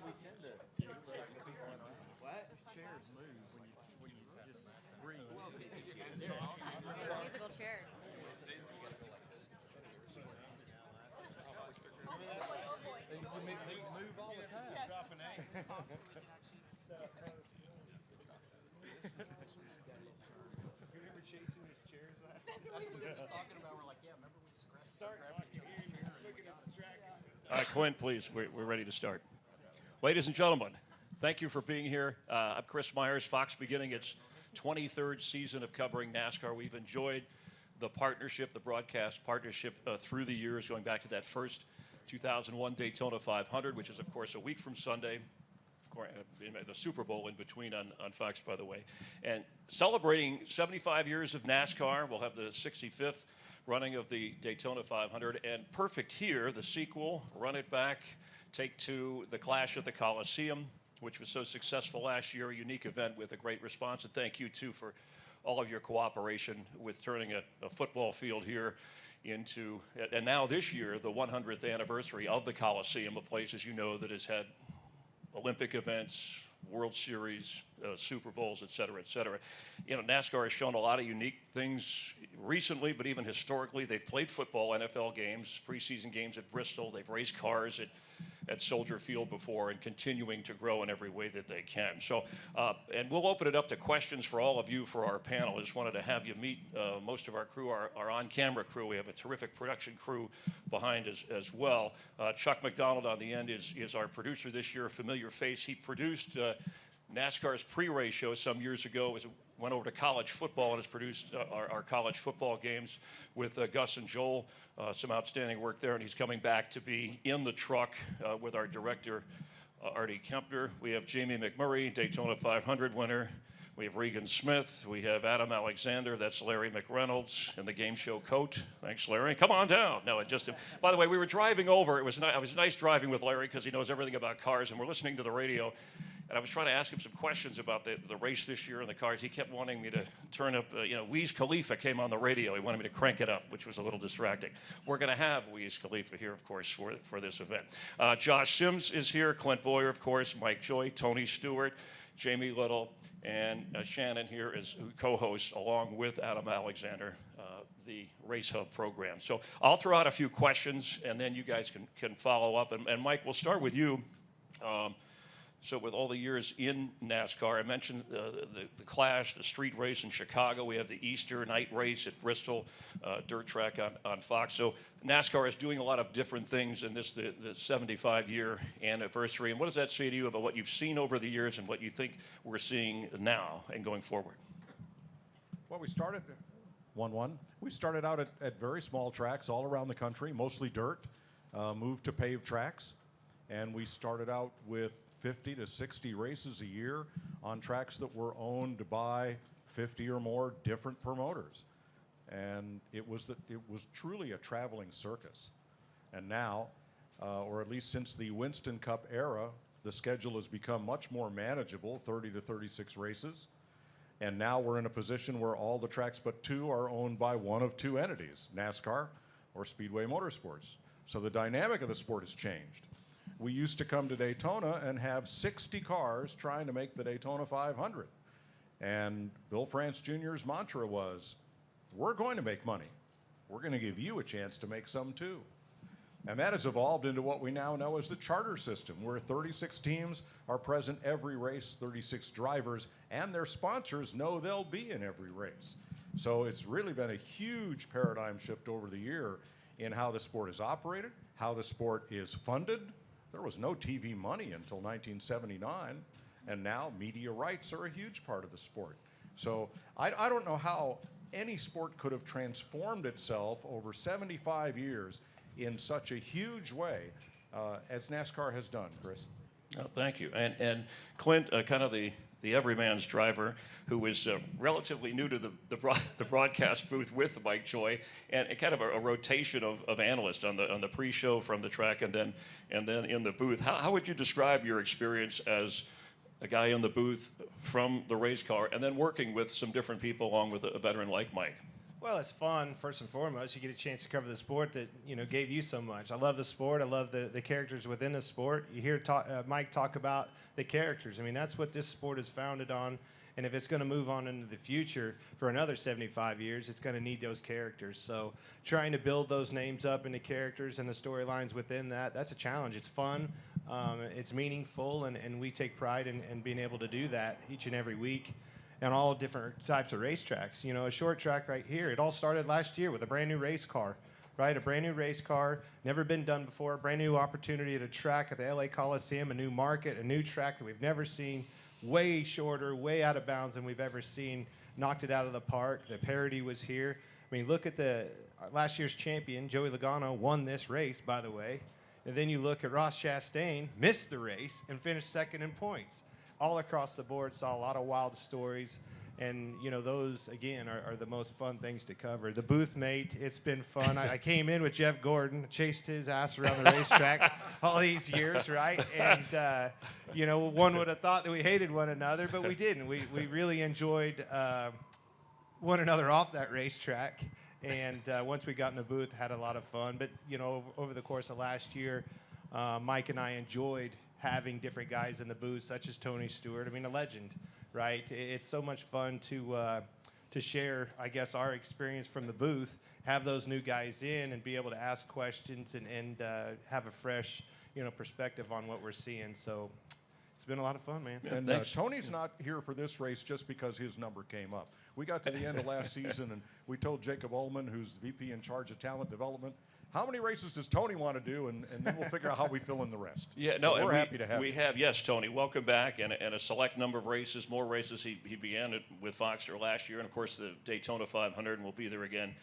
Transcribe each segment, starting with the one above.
we tend to what? Chairs move when you just breathe. Musical chairs. They move all the time. Remember chasing these chairs last That's what we were just Talking about, we're like, yeah, remember we just Start talking here, you're looking at the track. All right, Clint, please, we're ready to start. Ladies and gentlemen, thank you for being here. I'm Chris Myers, Fox beginning its 23rd season of covering NASCAR. We've enjoyed the partnership, the broadcast partnership through the years, going back to that first 2001 Daytona 500, which is, of course, a week from Sunday. The Super Bowl in between on Fox, by the way. And celebrating 75 years of NASCAR, we'll have the 65th running of the Daytona 500. And perfect here, the sequel, Run It Back, Take Two, the Clash at the Coliseum, which was so successful last year, a unique event with a great response. And thank you, too, for all of your cooperation with turning a football field here into, and now this year, the 100th anniversary of the Coliseum, a place, as you know, that has had Olympic events, World Series, Super Bowls, et cetera, et cetera. You know, NASCAR has shown a lot of unique things recently, but even historically. They've played football, NFL games, preseason games at Bristol. They've raced cars at Soldier Field before and continuing to grow in every way that they can. So, and we'll open it up to questions for all of you for our panel. I just wanted to have you meet most of our crew, our on-camera crew. We have a terrific production crew behind as well. Chuck McDonald on the end is our producer this year, a familiar face. He produced NASCAR's pre-race show some years ago. Went over to college football and has produced our college football games with Gus and Joel. Some outstanding work there, and he's coming back to be in the truck with our director, Artie Kempner. We have Jamie McMurray, Daytona 500 winner. We have Regan Smith. We have Adam Alexander. That's Larry McReynolds in the game show coat. Thanks, Larry. Come on down. No, by the way, we were driving over. It was nice driving with Larry because he knows everything about cars, and we're listening to the radio. And I was trying to ask him some questions about the race this year and the cars. He kept wanting me to turn up, Wiz Khalifa came on the radio. He wanted me to crank it up, which was a little distracting. We're going to have Wiz Khalifa here, of course, for this event. Josh Sims is here, Clint Bowyer, of course, Mike Joy, Tony Stewart, Jamie Little, and Shannon here is co-host, along with Adam Alexander, the Race Hub program. So I'll throw out a few questions, and then you guys can follow up. And Mike, we'll start with you. So with all the years in NASCAR, I mentioned the Clash, the street race in Chicago. We have the Easter night race at Bristol, dirt track on Fox. So NASCAR is doing a lot of different things in this, the 75-year anniversary. And what does that say to you about what you've seen over the years and what you think we're seeing now and going forward? Well, we started 1-1. We started out at very small tracks all around the country, mostly dirt, moved to paved tracks, and we started out with 50 to 60 races a year on tracks that were owned by 50 or more different promoters. And it was truly a traveling circus. And now, or at least since the Winston Cup era, the schedule has become much more manageable, 30 to 36 races. And now we're in a position where all the tracks but two are owned by one of two entities, NASCAR or Speedway Motorsports. So the dynamic of the sport has changed. We used to come to Daytona and have 60 cars trying to make the Daytona 500. And Bill France Jr.'s mantra was, we're going to make money. We're going to give you a chance to make some too. And that has evolved into what we now know as the charter system, where 36 teams are present every race, 36 drivers, and their sponsors know they'll be in every race. So it's really been a huge paradigm shift over the year in how the sport is operated, how the sport is funded. There was no TV money until 1979, and now media rights are a huge part of the sport. So I don't know how any sport could have transformed itself over 75 years in such a huge way as NASCAR has done, Chris. Oh, thank you. And Clint, kind of the everyman's driver, who was relatively new to the broadcast booth with Mike Joy, and kind of a rotation of analysts on the pre-show from the track and then in the booth. How would you describe your experience as a guy in the booth from the race car and then working with some different people along with a veteran like Mike? Well, it's fun, first and foremost. You get a chance to cover the sport that, gave you so much. I love the sport. I love the characters within the sport. You hear Mike talk about the characters. I mean, that's what this sport is founded on. And if it's going to move on into the future for another 75 years, it's going to need those characters. So trying to build those names up into characters and the storylines within that, that's a challenge. It's fun. It's meaningful, and we take pride in being able to do that each and every week on all different types of racetracks. A short track right here, it all started last year with a brand new race car, right? A brand new race car, never been done before, a brand new opportunity at a track at the LA Coliseum, a new market, a new track that we've never seen, way shorter, way out of bounds than we've ever seen, knocked it out of the park. The parity was here. I mean, look at last year's champion, Joey Logano, won this race, by the way. And then you look at Ross Chastain, missed the race, and finished second in points. All across the board, saw a lot of wild stories. And, those, again, are the most fun things to cover. The booth mate, it's been fun. I came in with Jeff Gordon, chased his ass around the racetrack all these years, right? And, one would have thought that we hated one another, but we didn't. We really enjoyed one another off that racetrack. And once we got in the booth, had a lot of fun. But, over the course of last year, Mike and I enjoyed having different guys in the booth, such as Tony Stewart. I mean, a legend, right? It's so much fun to share, I guess, our experience from the booth, have those new guys in, and be able to ask questions and have a fresh, perspective on what we're seeing. So it's been a lot of fun, man. Yeah, and Tony's not here for this race just because his number came up. We got to the end of last season, and we told Jacob Ullman, who's VP in charge of talent development, how many races does Tony want to do, and then we'll figure out how we fill in the rest. Yeah, no, we're happy to have you. Yes, Tony, welcome back, and a select number of races, more races. He began it with Foxter last year, and of course the Daytona 500, and we'll be there again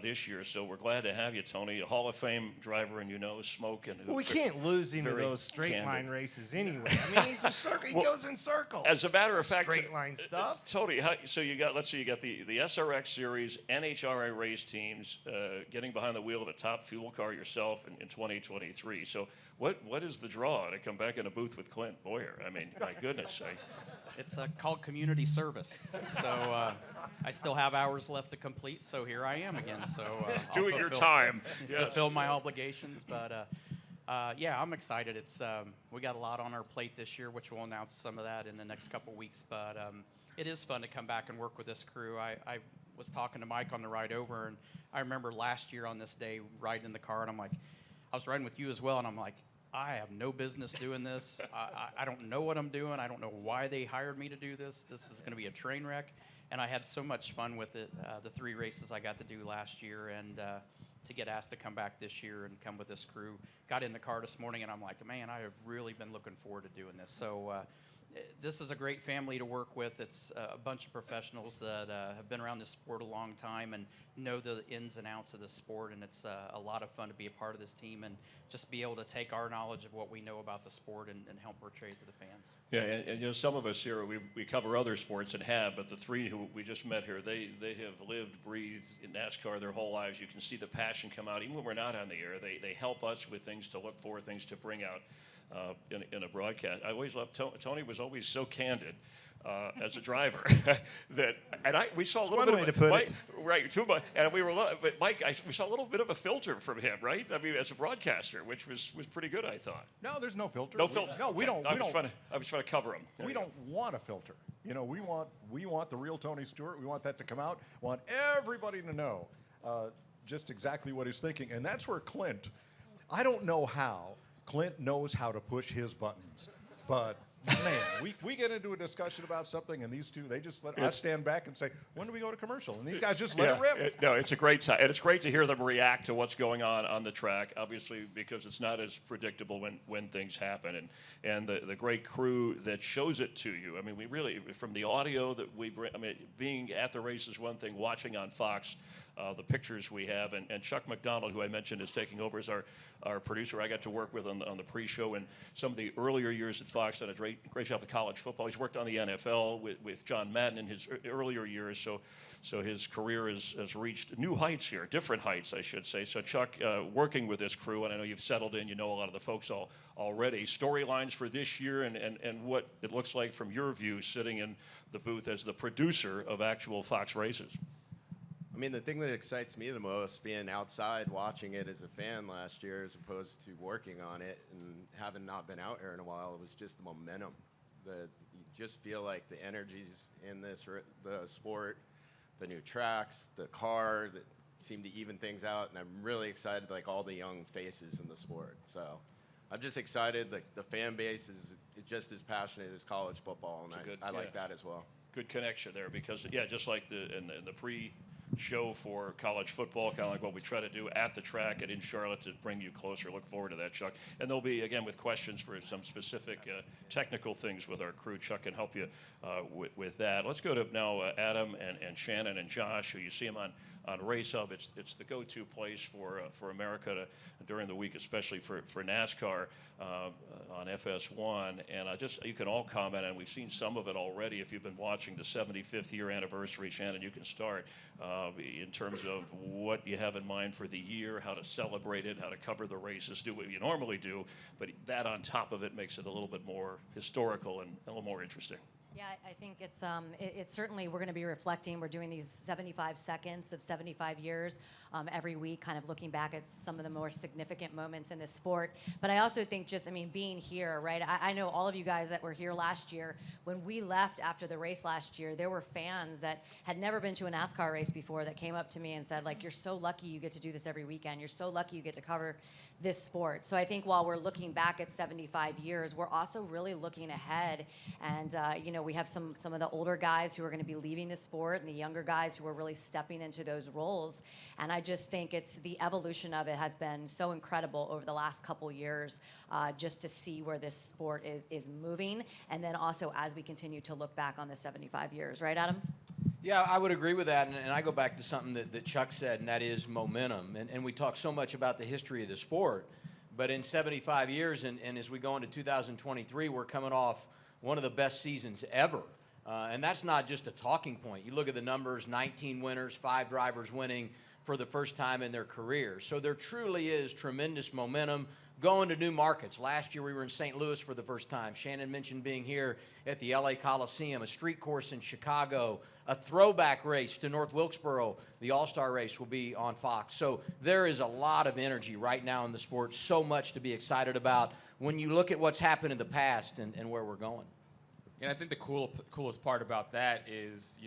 this year. So we're glad to have you, Tony, a Hall of Fame driver, and Smoke. And well, we can't lose him to those straight line races anyway. I mean, he's a circle. He goes in circles. As a matter of fact, straight line stuff. Tony, so you got the SRX series, NHRA race teams, getting behind the wheel of a top fuel car yourself in 2023. So what is the draw to come back in a booth with Clint Bowyer? I mean, my goodness. It's called community service. So I still have hours left to complete, so here I am again. So doing your time. Fulfill my obligations. But yeah, I'm excited. It's we got a lot on our plate this year, which we'll announce some of that in the next couple weeks. But it is fun to come back and work with this crew. I was talking to Mike on the ride over, and I remember last year on this day riding in the car, and I was riding with you as well, and I'm like, I have no business doing this. I don't know what I'm doing. I don't know why they hired me to do this. This is going to be a train wreck. And I had so much fun with it, the 3 races I got to do last year, and to get asked to come back this year and come with this crew. Got in the car this morning, and I'm like, man, I have really been looking forward to doing this. So this is a great family to work with. It's a bunch of professionals that have been around this sport a long time and know the ins and outs of the sport, and it's a lot of fun to be a part of this team and just be able to take our knowledge of what we know about the sport and help portray it to the fans. Yeah, and some of us here, we cover other sports and have, but the 3 who we just met here, they have lived, breathed in NASCAR their whole lives. You can see the passion come out. Even when we're not on the air, they help us with things to look for, things to bring out in a broadcast. I always loved Tony was always so candid as a driver we saw a little bit of Mike, right? And but Mike, we saw a little bit of a filter from him, right? I mean, as a broadcaster, which was pretty good, I thought. No, there's no filter. No filter. No, we don't. I was trying to cover him. We don't want a filter. We want the real Tony Stewart. We want that to come out. We want everybody to know just exactly what he's thinking, and that's where Clint. I don't know how Clint knows how to push his buttons, but man, we get into a discussion about something, and these 2, they just let us stand back and say, when do we go to commercial? And these guys just let it rip. No, it's a great time, and it's great to hear them react to what's going on the track, obviously, because it's not as predictable when things happen, and the great crew that shows it to you. I mean, we really, from the audio that we bring, I mean, being at the race is one thing, watching on Fox, the pictures we have, and Chuck McDonald, who I mentioned is taking over as our producer. I got to work with on the pre-show, and some of the earlier years at Fox done a great job of college football. He's worked on the NFL with John Madden in his earlier years, so his career has reached new heights here, different heights, I should say. So Chuck, working with this crew, and I know you've settled in, you know a lot of the folks already. Storylines for this year, and what it looks like from your view, sitting in the booth as the producer of actual Fox races. I mean, the thing that excites me the most, being outside watching it as a fan last year as opposed to working on it and having not been out here in a while, was just the momentum. You just feel like the energies in the sport, the new tracks, the car, that seem to even things out, and I'm really excited, like all the young faces in the sport. So I'm just excited. The fan base is just as passionate as college football, and I like that as well. Good connection there because, just like in the pre-show for college football, kind of like what we try to do at the track and in Charlotte to bring you closer. Look forward to that, Chuck. And there'll be, again, with questions for some specific technical things with our crew. Chuck can help you with that. Let's go to now Adam and Shannon and Josh, who you see them on Race Hub. It's the go-to place for America during the week, especially for NASCAR on FS1. And you can all comment, and we've seen some of it already. If you've been watching the 75th year anniversary, Shannon, you can start in terms of what you have in mind for the year, how to celebrate it, how to cover the races, do what you normally do, but that on top of it makes it a little bit more historical and a little more interesting. Yeah, I think it's certainly, we're going to be reflecting. We're doing these 75 seconds of 75 years every week, kind of looking back at some of the more significant moments in this sport. But I also think being here, right? I know all of you guys that were here last year. When we left after the race last year, there were fans that had never been to a NASCAR race before that came up to me and said, like, you're so lucky you get to do this every weekend. You're so lucky you get to cover this sport. So I think while we're looking back at 75 years, we're also really looking ahead. And, we have some of the older guys who are going to be leaving the sport and the younger guys who are really stepping into those roles. And I just think the evolution of it has been so incredible over the last couple years, just to see where this sport is moving. And then also as we continue to look back on the 75 years. Right, Adam? Yeah, I would agree with that, and I go back to something that Chuck said, and that is momentum. And we talk so much about the history of the sport, but in 75 years, and as we go into 2023, we're coming off one of the best seasons ever. And that's not just a talking point. You look at the numbers, 19 winners, 5 drivers winning for the first time in their career. So there truly is tremendous momentum going to new markets. Last year we were in St. Louis for the first time. Shannon mentioned being here at the LA Coliseum, a street course in Chicago, a throwback race to North Wilkesboro. The All-Star race will be on Fox. So there is a lot of energy right now in the sport, so much to be excited about when you look at what's happened in the past and where we're going. And I think the coolest part about that is,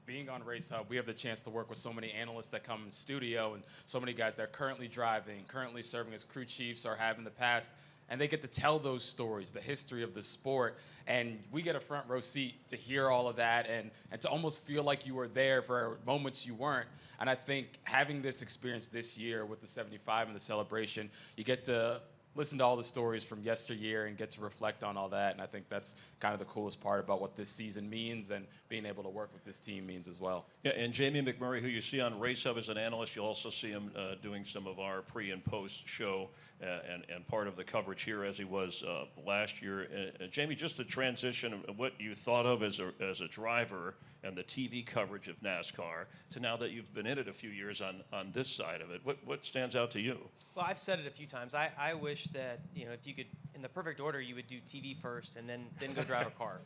being on Race Hub, we have the chance to work with so many analysts that come in studio and so many guys that are currently driving, currently serving as crew chiefs or have in the past, and they get to tell those stories, the history of the sport, and we get a front row seat to hear all of that and to almost feel like you were there for moments you weren't. And I think having this experience this year with the 75 and the celebration, you get to listen to all the stories from yesteryear and get to reflect on all that. And I think that's kind of the coolest part about what this season means, and being able to work with this team means as well. Yeah, and Jamie McMurray, who you see on Race Hub as an analyst, you'll also see him doing some of our pre and post show and part of the coverage here as he was last year. Jamie, just the transition of what you thought of as a driver and the TV coverage of NASCAR to now that you've been in it a few years on this side of it. What stands out to you? Well, I've said it a few times. I wish that, if you could, in the perfect order, you would do TV first and then go drive a car.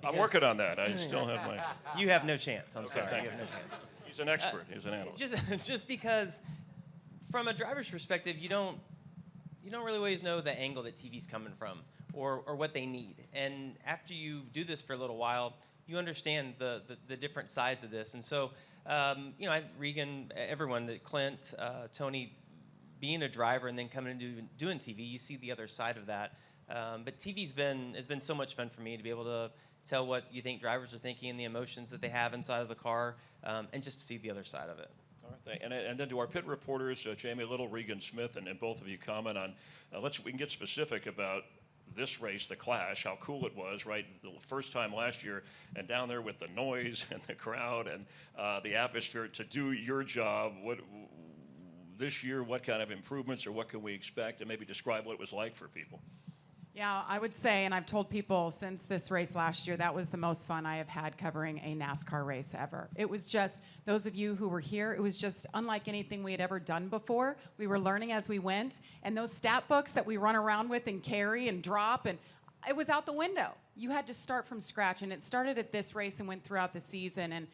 I'm working on that. I still have my... You have no chance. I'm sorry. Thank you you. have no chance. He's an expert. He's an analyst. Just because, from a driver's perspective, you don't really always know the angle that TV's coming from or what they need. And after you do this for a little while, you understand the different sides of this. And so, Regan, everyone, Clint, Tony, being a driver and then coming and doing TV, you see the other side of that. But TV's has been so much fun for me to be able to tell what you think drivers are thinking and the emotions that they have inside of the car, and just to see the other side of it. All right, and then to our pit reporters, Jamie Little, Regan Smith, and both of you comment on, we can get specific about this race, the Clash, how cool it was, right? The first time last year, and down there with the noise and the crowd and the atmosphere to do your job. This year, what kind of improvements or what can we expect, and maybe describe what it was like for people? Yeah, I would say, and I've told people since this race last year, that was the most fun I have had covering a NASCAR race ever. It was just, those of you who were here, it was just unlike anything we had ever done before. We were learning as we went, and those stat books that we run around with and carry and drop, and it was out the window. You had to start from scratch, and it started at this race and went throughout the season. And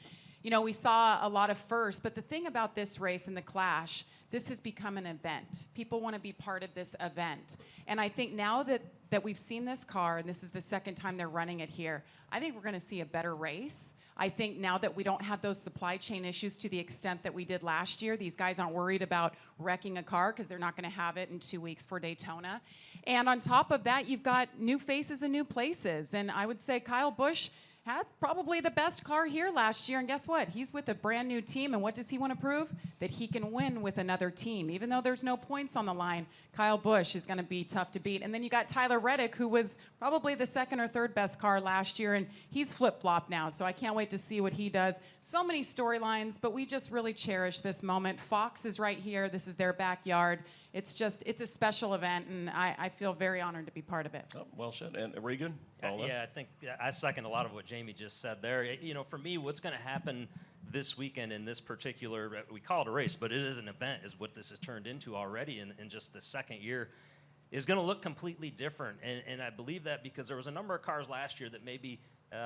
we saw a lot of firsts, but the thing about this race and the Clash, this has become an event. People want to be part of this event. And I think now that we've seen this car, and this is the second time they're running it here, I think we're going to see a better race. I think now that we don't have those supply chain issues to the extent that we did last year, these guys aren't worried about wrecking a car because they're not going to have it in 2 weeks for Daytona. And on top of that, you've got new faces and new places. And I would say Kyle Busch had probably the best car here last year, and guess what? He's with a brand new team, and what does he want to prove? That he can win with another team. Even though there's no points on the line, Kyle Busch is going to be tough to beat. And then you got Tyler Reddick, who was probably the second or third best car last year, and he's flip-flopped now, so I can't wait to see what he does. So many storylines, but we just really cherish this moment. Fox is right here. This is their backyard. It's a special event, and I feel very honored to be part of it. Oh, well said. And Regan? Yeah, I think I second a lot of what Jamie just said there. For me, what's going to happen this weekend in this particular, we call it a race, but it is an event, is what this has turned into already in just the second year, is going to look completely different. And I believe that because there was a number of cars last year that maybe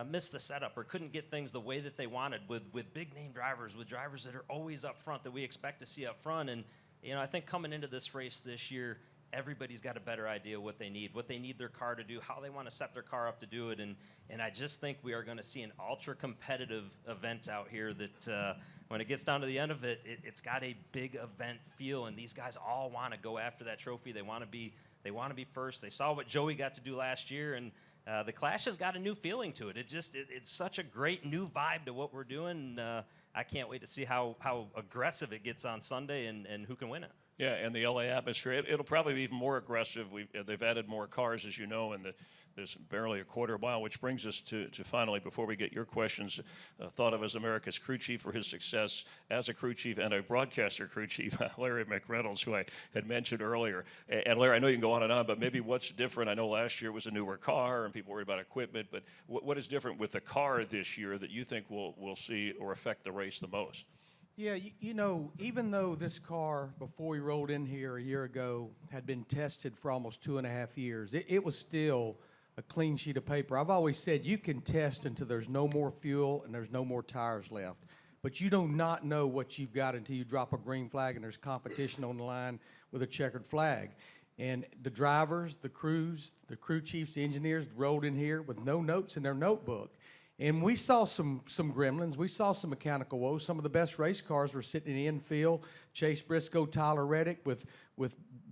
missed the setup or couldn't get things the way that they wanted with big-name drivers, with drivers that are always up front, that we expect to see up front. And I think coming into this race this year, everybody's got a better idea what they need their car to do, how they want to set their car up to do it. And I just think we are going to see an ultra-competitive event out here that when it gets down to the end of it, it's got a big event feel, and these guys all want to go after that trophy. They want to be first. They saw what Joey got to do last year, and the Clash has got a new feeling to it. It's such a great new vibe to what we're doing. I can't wait to see how aggressive it gets on Sunday and who can win it. Yeah, and the LA atmosphere, it'll probably be even more aggressive. They've added more cars, as you know, and there's barely a quarter mile, which brings us to finally, before we get your questions, thought of as America's crew chief for his success as a crew chief and a broadcaster crew chief, Larry McReynolds, who I had mentioned earlier. And Larry, I know you can go on, but maybe what's different? I know last year was a newer car and people worried about equipment, but what is different with the car this year that you think will see or affect the race the most? Yeah, even though this car, before we rolled in here a year ago, had been tested for almost 2.5 years, it was still a clean sheet of paper. I've always said you can test until there's no more fuel and there's no more tires left. But you do not know what you've got until you drop a green flag and there's competition on the line with a checkered flag. And the drivers, the crews, the crew chiefs, the engineers rolled in here with no notes in their notebook. And we saw some gremlins. We saw some mechanical woes. Some of the best race cars were sitting in the infield. Chase Briscoe, Tyler Reddick with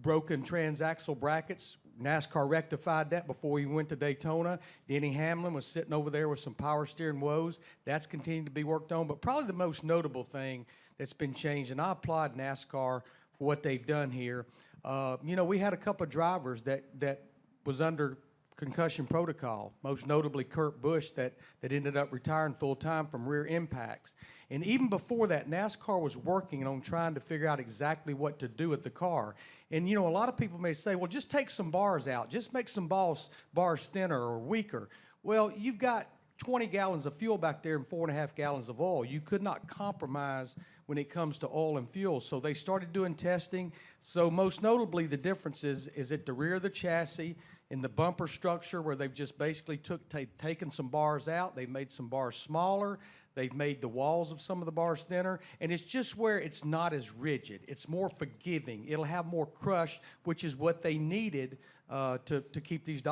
broken transaxle brackets. NASCAR rectified that before he went to Daytona. Denny Hamlin was sitting over there with some power steering woes. That's continued to be worked on. But probably the most notable thing that's been changed, and I applaud NASCAR for what they've done here. We had a couple of drivers that was under concussion protocol, most notably Kurt Busch that ended up retiring full-time from rear impacts. And even before that, NASCAR was working on trying to figure out exactly what to do with the car. And, a lot of people may say, well, just take some bars out. Just make some bars thinner or weaker. Well, you've got 20 gallons of fuel back there and 4.5 gallons of oil. You could not compromise when it comes to oil and fuel. So they started doing testing. So most notably, the difference is at the rear of the chassis, in the bumper structure, where they've just basically taken some bars out. They've made some bars smaller. They've made the walls of some of the bars thinner. And it's just where it's not as rigid. It's more forgiving. It'll have more crush, which is what they needed to keep these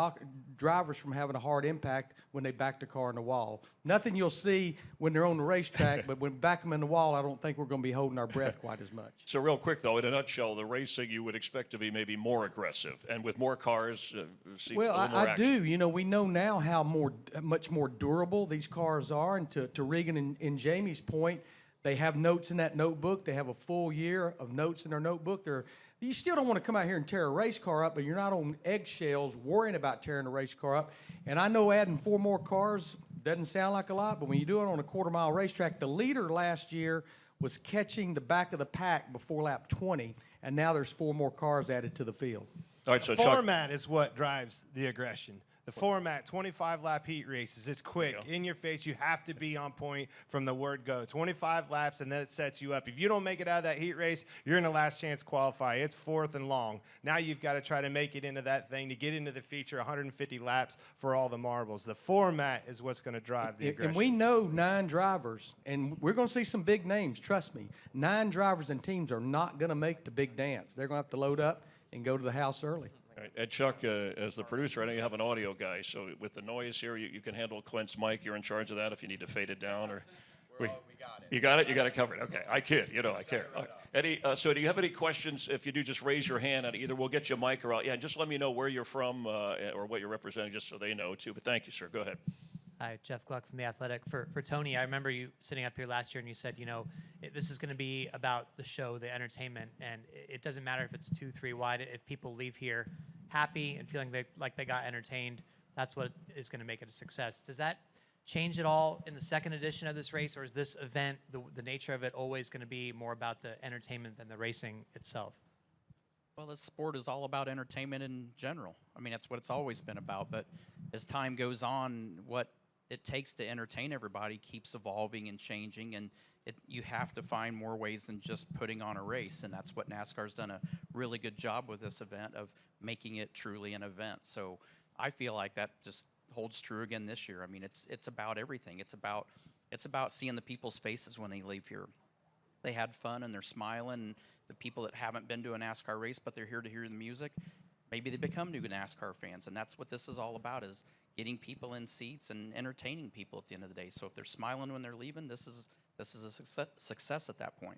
drivers from having a hard impact when they back the car in the wall. Nothing you'll see when they're on the racetrack, but when we back them in the wall, I don't think we're going to be holding our breath quite as much. So real quick, though, in a nutshell, the racing you would expect to be maybe more aggressive, and with more cars, see well, a little more I action. do. We know now how much more durable these cars are, and to Regan and Jamie's point, they have notes in that notebook. They have a full year of notes in their notebook. You still don't want to come out here and tear a race car up, but you're not on eggshells worrying about tearing a race car up. And I know adding 4 more cars doesn't sound like a lot, but when you do it on a quarter-mile racetrack, the leader last year was catching the back of the pack before lap 20, and now there's 4 more cars added to the field. All right, so format is what drives the aggression. The format, 25-lap heat races. It's quick, in your face. You have to be on point from the word go. 25 laps, and then it sets you up. If you don't make it out of that heat race, you're in the last chance qualify. It's fourth and long. Now you've got to try to make it into that thing to get into the feature, 150 laps for all the marbles. The format is what's going to drive the aggression. And we know 9 drivers, and we're going to see some big names, trust me. 9 drivers and teams are not going to make the big dance. They're going to have to load up and go to the house early. All right. And Chuck, as the producer, I know you have an audio guy, so with the noise here, you can handle Clint's mic. You're in charge of that if you need to fade it down. Or we got it. You got it? You got it covered. Okay. I kid. I care. Right. Eddie, so do you have any questions? If you do, just raise your hand, and either we'll get you a mic or just let me know where you're from or what you're representing, just so they know, too. But thank you, sir. Go ahead. Hi, Jeff Gluck from The Athletic. For Tony, I remember you sitting up here last year and you said, this is going to be about the show, the entertainment, and it doesn't matter if it's 2, 3 wide. If people leave here happy and feeling like they got entertained, that's what is going to make it a success. Does that change at all in the second edition of this race, or is this event, the nature of it, always going to be more about the entertainment than the racing itself? Well, this sport is all about entertainment in general. I mean, that's what it's always been about. But as time goes on, what it takes to entertain everybody keeps evolving and changing, and you have to find more ways than just putting on a race, and that's what NASCAR's done a really good job with this event of making it truly an event. So I feel like that just holds true again this year. I mean, it's about everything. It's about seeing the people's faces when they leave here. They had fun and they're smiling. The people that haven't been to a NASCAR race but they're here to hear the music, maybe they become new NASCAR fans, and that's what this is all about, is getting people in seats and entertaining people at the end of the day. So if they're smiling when they're leaving, this is a success at that point.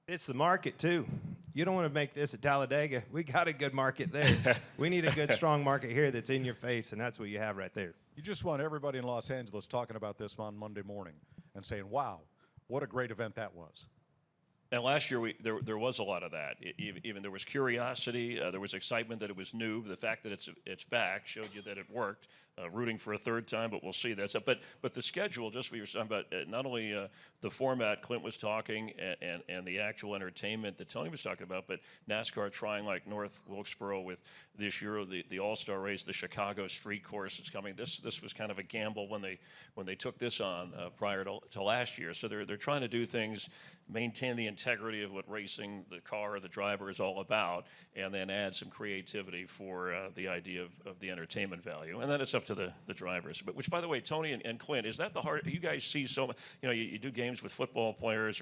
It's the market, too. You don't want to make this at Talladega. We got a good market there. We need a good, strong market here that's in your face, and that's what you have right there. You just want everybody in Los Angeles talking about this on Monday morning and saying, wow, what a great event that was. And last year, there was a lot of that. Even there was curiosity. There was excitement that it was new. The fact that it's back showed you that it worked. Rooting for a third time, but we'll see. That's up. But the schedule, just what you were talking about, not only the format Clint was talking and the actual entertainment that Tony was talking about, but NASCAR trying like North Wilkesboro with this year the All-Star race, the Chicago Street Course is coming. This was kind of a gamble when they took this on prior to last year. So they're trying to do things, maintain the integrity of what racing, the car, the driver is all about, and then add some creativity for the idea of the entertainment value. And then it's up to the drivers. But which, by the way, Tony and Clint, is that the hard? You guys see you do games with football players,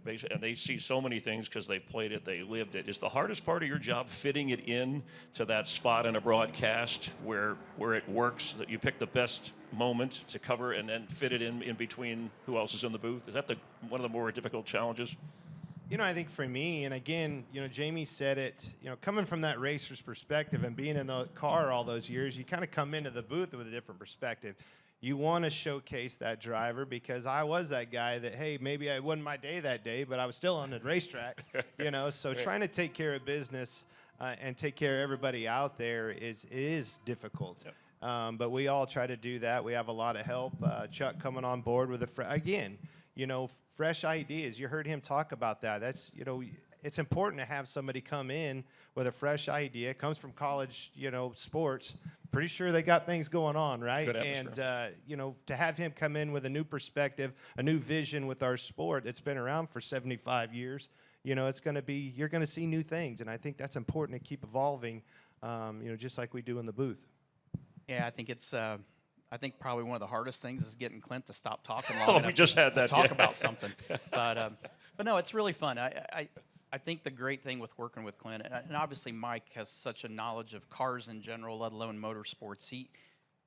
and they see so many things because they played it, they lived it. Is the hardest part of your job fitting it in to that spot in a broadcast where it works, that you pick the best moment to cover and then fit it in between who else is in the booth? Is that one of the more difficult challenges? I think for me, and again, Jamie said it, coming from that racer's perspective and being in the car all those years, you kind of come into the booth with a different perspective. You want to showcase that driver, because I was that guy that, hey, maybe it wasn't my day that day, but I was still on the racetrack, so trying to take care of business and take care of everybody out there is difficult. Yep. But we all try to do that. We have a lot of help. Chuck coming on board with fresh ideas. You heard him talk about that. That's, it's important to have somebody come in with a fresh idea. It comes from college, sports. Pretty sure they got things going on, right? Good atmosphere. And, to have him come in with a new perspective, a new vision with our sport that's been around for 75 years, it's going to be, you're going to see new things. And I think that's important to keep evolving, just like we do in the booth. Yeah, I think it's I think probably one of the hardest things is getting Clint to stop talking long enough we just had that, to talk about something. But no, it's really fun. I think the great thing with working with Clint, and obviously Mike has such a knowledge of cars in general, let alone motorsports.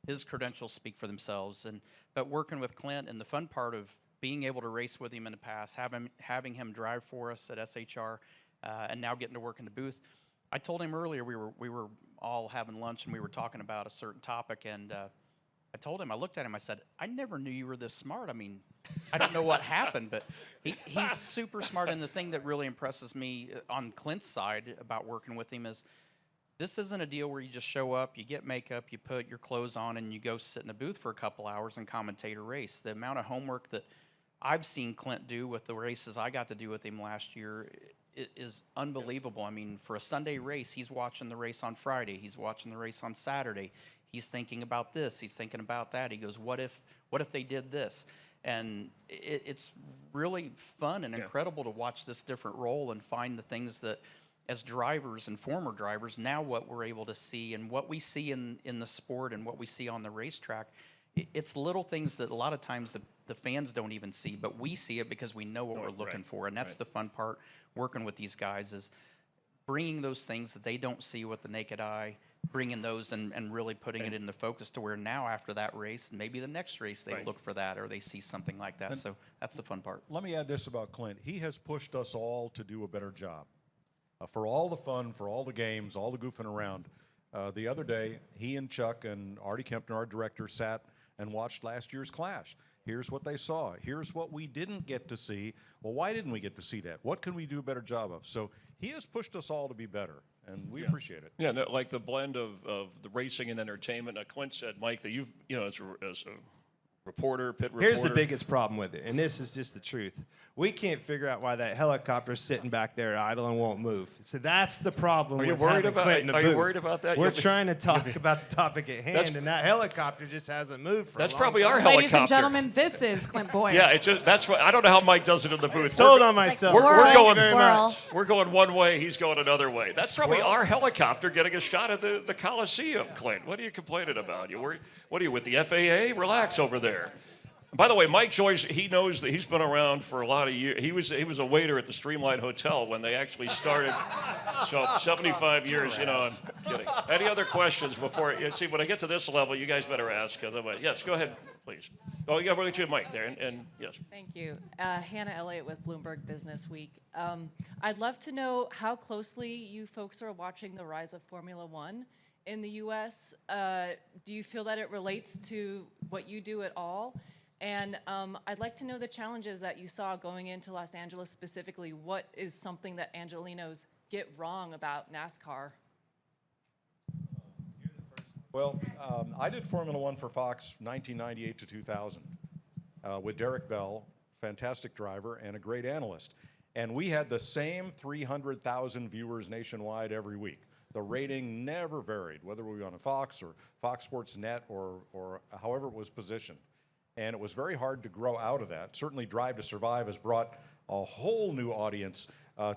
His credentials speak for themselves. But working with Clint, and the fun part of being able to race with him in the past, having him drive for us at SHR, and now getting to work in the booth. I told him earlier we were all having lunch and we were talking about a certain topic, and I told him, I looked at him, I said, I never knew you were this smart. I mean, I don't know what happened, but he's super smart. And the thing that really impresses me on Clint's side about working with him is this isn't a deal where you just show up, you get makeup, you put your clothes on, and you go sit in a booth for a couple hours and commentate a race. The amount of homework that I've seen Clint do with the races I got to do with him last year, is unbelievable. I mean, for a Sunday race, he's watching the race on Friday. He's watching the race on Saturday. He's thinking about this. He's thinking about that. He goes, what if they did this? And it's really fun and incredible to watch this different role and find the things that, as drivers and former drivers, now what we're able to see and what we see in the sport and what we see on the racetrack, it's little things that a lot of times the fans don't even see, but we see it because we know what we're looking for. And that's the fun part working with these guys, is bringing those things that they don't see with the naked eye, bringing those and really putting it in the focus to where now after that race, maybe the next race they look for that or they see something like that. So that's the fun part. Let me add this about Clint. He has pushed us all to do a better job. For all the fun, for all the games, all the goofing around. The other day, he and Chuck and Artie Kempner, our director, sat and watched last year's Clash. Here's what they saw. Here's what we didn't get to see. Well, why didn't we get to see that? What can we do a better job of? So he has pushed us all to be better, and we appreciate it. Yeah, no, like the blend of the racing and entertainment. Clint said, Mike, that you've, as a reporter, pit reporter. Here's the biggest problem with it, and this is just the truth. We can't figure out why that helicopter's sitting back there idle and won't move. So that's the problem. Are you with worried having about? Clint in the Are booth. you worried about that? We're trying to talk about the topic at hand, and that helicopter just hasn't moved for That's a long probably time. our helicopter. Ladies and gentlemen, this is Clint Bowyer. Yeah, that's what I don't know how Mike does it in the booth. Told on myself. We're going very much. We're going one way. He's going another way. That's probably our helicopter getting a shot at the Coliseum. Clint, what are you complaining about? What are you with the FAA? Relax over there. By the way, Mike Joyce, he knows that he's been around for a lot of years. He was a waiter at the Streamline Hotel when they actually started. So 75 years, I'm kidding. Any other questions before? See, when I get to this level, you guys better ask. Yes, go ahead, please. Oh, yeah, we'll get you a mic there. And yes. Thank you. Hannah Elliott with Bloomberg Business Week. I'd love to know how closely you folks are watching the rise of Formula One in the U.S. Do you feel that it relates to what you do at all? And I'd like to know the challenges that you saw going into Los Angeles specifically. What is something that Angelinos get wrong about NASCAR? Well, I did Formula One for Fox 1998 to 2000 with Derek Bell, fantastic driver and a great analyst. And we had the same 300,000 viewers nationwide every week. The rating never varied, whether we were on a Fox or Fox Sports Net or however it was positioned. And it was very hard to grow out of that. Certainly Drive to Survive has brought a whole new audience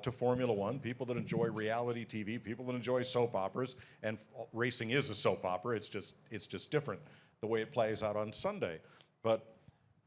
to Formula One, people that enjoy reality TV, people that enjoy soap operas, and racing is a soap opera. It's just different the way it plays out on Sunday. But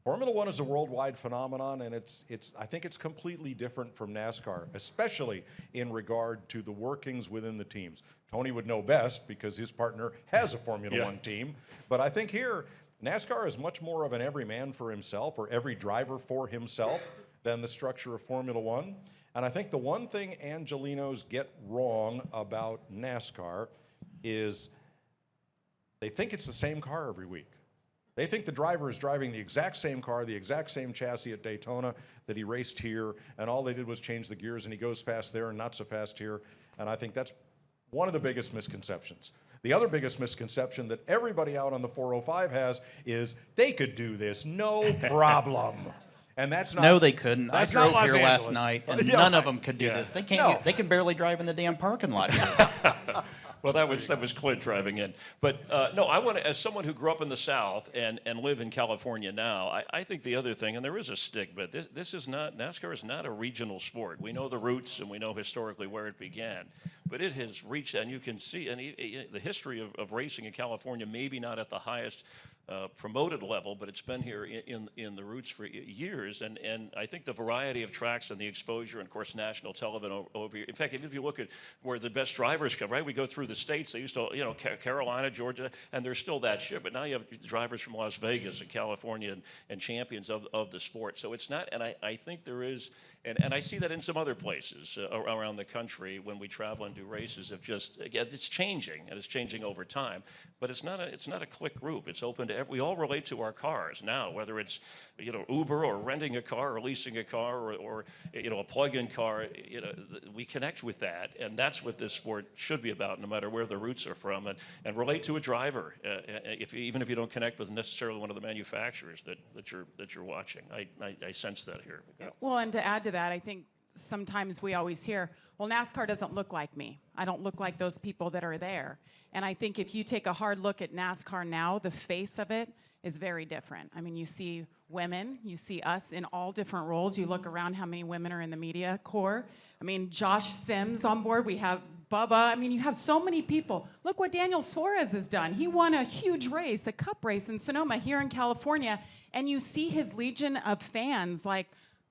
Formula One is a worldwide phenomenon, and I think it's completely different from NASCAR, especially in regard to the workings within the teams. Tony would know best because his partner has a Formula One team, but I think here, NASCAR is much more of an every man for himself or every driver for himself than the structure of Formula One. And I think the one thing Angelinos get wrong about NASCAR is they think it's the same car every week. They think the driver is driving the exact same car, the exact same chassis at Daytona that he raced here, and all they did was change the gears and he goes fast there and not so fast here. And I think that's one of the biggest misconceptions. The other biggest misconception that everybody out on the 405 has is they could do this, no problem. And that's not. No, they couldn't. I drove here last Angeles. night, and none of them could do this. They can't. No. They can barely drive in the damn parking lot. Well, that was Clint driving in. But no, I want to, as someone who grew up in the South and live in California now, I think the other thing, and there is a stigma, this is not, NASCAR is not a regional sport. We know the roots and we know historically where it began. But it has reached, and you can see, and the history of racing in California, maybe not at the highest promoted level, but it's been here in the roots for years. And I think the variety of tracks and the exposure, and of course, national television over here. In fact, if you look at where the best drivers come, right? We go through the states. They used to, Carolina, Georgia, and there's still that shit. But now you have drivers from Las Vegas and California and champions of the sport. So it's not, and I think there is, and I see that in some other places around the country when we travel and do races. It's changing, and it's changing over time. But it's not a clique group. It's open to we all relate to our cars now, whether it's Uber or renting a car or leasing a car or a plug-in car. We connect with that, and that's what this sport should be about, no matter where the roots are from, and relate to a driver, even if you don't connect with necessarily one of the manufacturers that you're watching. I sense that here. Well, and to add to that, I think sometimes we always hear, well, NASCAR doesn't look like me. I don't look like those people that are there. And I think if you take a hard look at NASCAR now, the face of it is very different. I mean, you see women, you see us in all different roles. You look around how many women are in the media corps. I mean, Josh Sims on board. We have Bubba. I mean, you have so many people. Look what Daniel Suarez has done. He won a huge race, a cup race in Sonoma here in California, and you see his legion of fans like,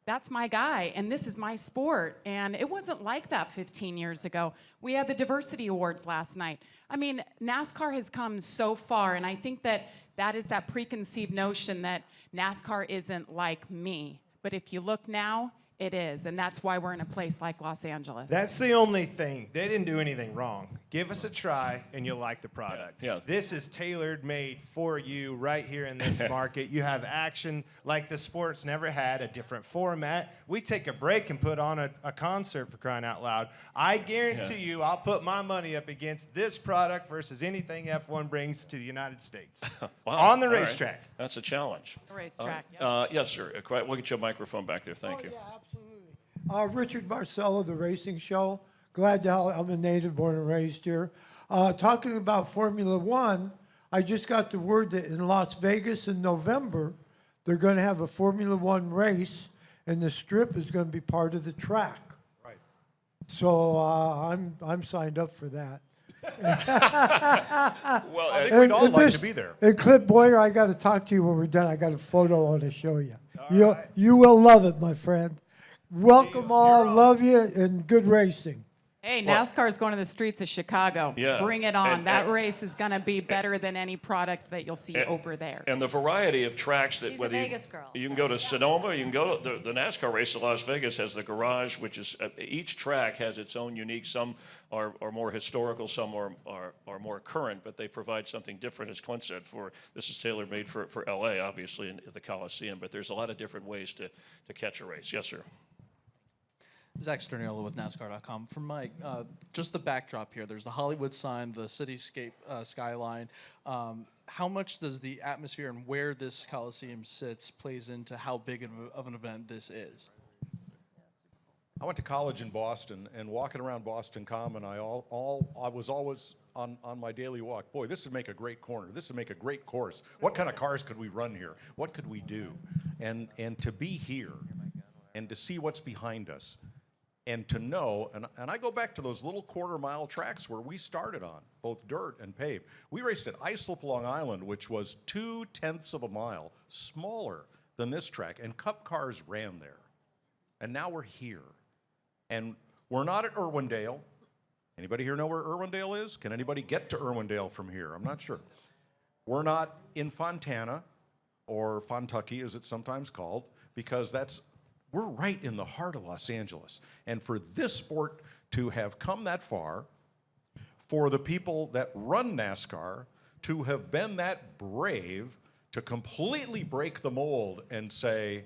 that's my guy, and this is my sport. And it wasn't like that 15 years ago. We had the Diversity Awards last night. I mean, NASCAR has come so far, and I think that is that preconceived notion that NASCAR isn't like me. But if you look now, it is, and that's why we're in a place like Los Angeles. That's the only thing. They didn't do anything wrong. Give us a try, and you'll like the product. Yeah. This is tailor made for you right here in this market. You have action like the sport's never had, a different format. We take a break and put on a concert, for crying out loud. I guarantee you I'll put my money up against this product versus anything F1 brings to the United States. Wow. On the All right. racetrack. That's a challenge. The racetrack, Yes, sir. We'll get you a microphone back there. Thank you. Yeah, absolutely. Richard Marcello, The Racing Show. Glad to I'm a native, born and raised here. Talking about Formula One, I just got the word that in Las Vegas in November, they're going to have a Formula One race, and the strip is going to be part of the track. Right. So I'm signed up for that. Well, I think we'd all like to be there. And Clint Bowyer, I got to talk to you when we're done. I got a photo I want to show you. You will love it, my friend. Welcome all, love you, and good racing. Hey, NASCAR is going to the streets of Chicago. Yeah. Bring it on. And That race is going to be better than any product that you'll see over there. And the variety of tracks that She's a whether Vegas girl, you can go to Sonoma, you can go to the NASCAR race in Las Vegas has the garage, which is each track has its own unique. Some are more historical, some are more current, but they provide something different, as Clint said. This is tailor made for LA, obviously, in the Coliseum, but there's a lot of different ways to catch a race. Yes, sir. Zach Sterniolo with NASCAR.com. For Mike, just the backdrop here. There's the Hollywood sign, the cityscape skyline. How much does the atmosphere and where this Coliseum sits plays into how big of an event this is? I went to college in Boston, and walking around Boston Common, I was always on my daily walk. Boy, this would make a great corner. This would make a great course. What kind of cars could we run here? What could we do? And to be here and to see what's behind us, and to know, and I go back to those little quarter-mile tracks where we started on, both dirt and paved. We raced at Islip, Long Island, which was 0.2 of a mile smaller than this track, and Cup cars ran there. And now we're here. And we're not at Irwindale. Anybody here know where Irwindale is? Can anybody get to Irwindale from here? I'm not sure. We're not in Fontana, or Fontucky as it's sometimes called, because we're right in the heart of Los Angeles. And for this sport to have come that far, for the people that run NASCAR to have been that brave to completely break the mold and say,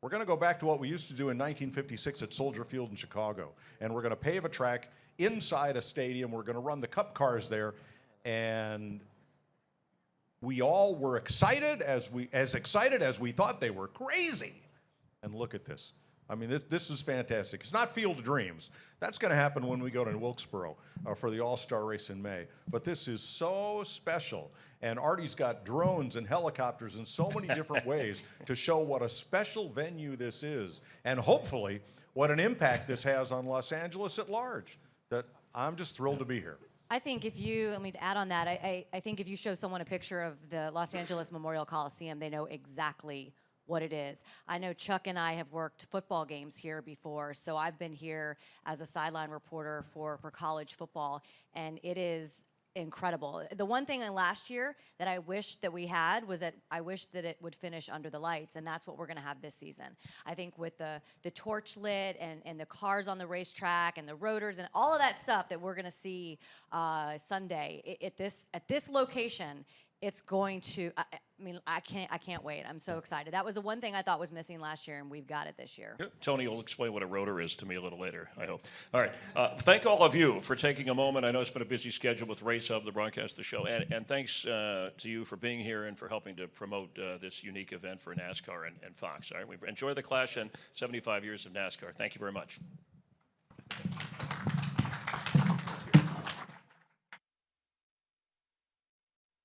we're going to go back to what we used to do in 1956 at Soldier Field in Chicago, and we're going to pave a track inside a stadium. We're going to run the Cup cars there, and we all were excited as excited as we thought they were crazy. And look at this. I mean, this is fantastic. It's not Field of Dreams. That's going to happen when we go to Wilkesboro for the All-Star race in May. But this is so special. And Artie's got drones and helicopters in so many different ways to show what a special venue this is. And hopefully, what an impact this has on Los Angeles at large. That I'm just thrilled to be here. I think if you, to add on that, I think if you show someone a picture of the Los Angeles Memorial Coliseum, they know exactly what it is. I know Chuck and I have worked football games here before, so I've been here as a sideline reporter for college football, and it is incredible. The one thing last year that I wish that we had was that I wish that it would finish under the lights, and that's what we're going to have this season. I think with the torch lit and the cars on the racetrack and the rotors and all of that stuff that we're going to see Sunday at this location, it's going to. I mean, I can't wait. I'm so excited. That was the one thing I thought was missing last year, and we've got it this year. Tony will explain what a rotor is to me a little later, I hope. All right. Thank all of you for taking a moment. I know it's been a busy schedule with Race Hub, the broadcast of the show, and thanks to you for being here and for helping to promote this unique event for NASCAR and Fox. All right. We enjoy the clash and 75 years of NASCAR. Thank you very much.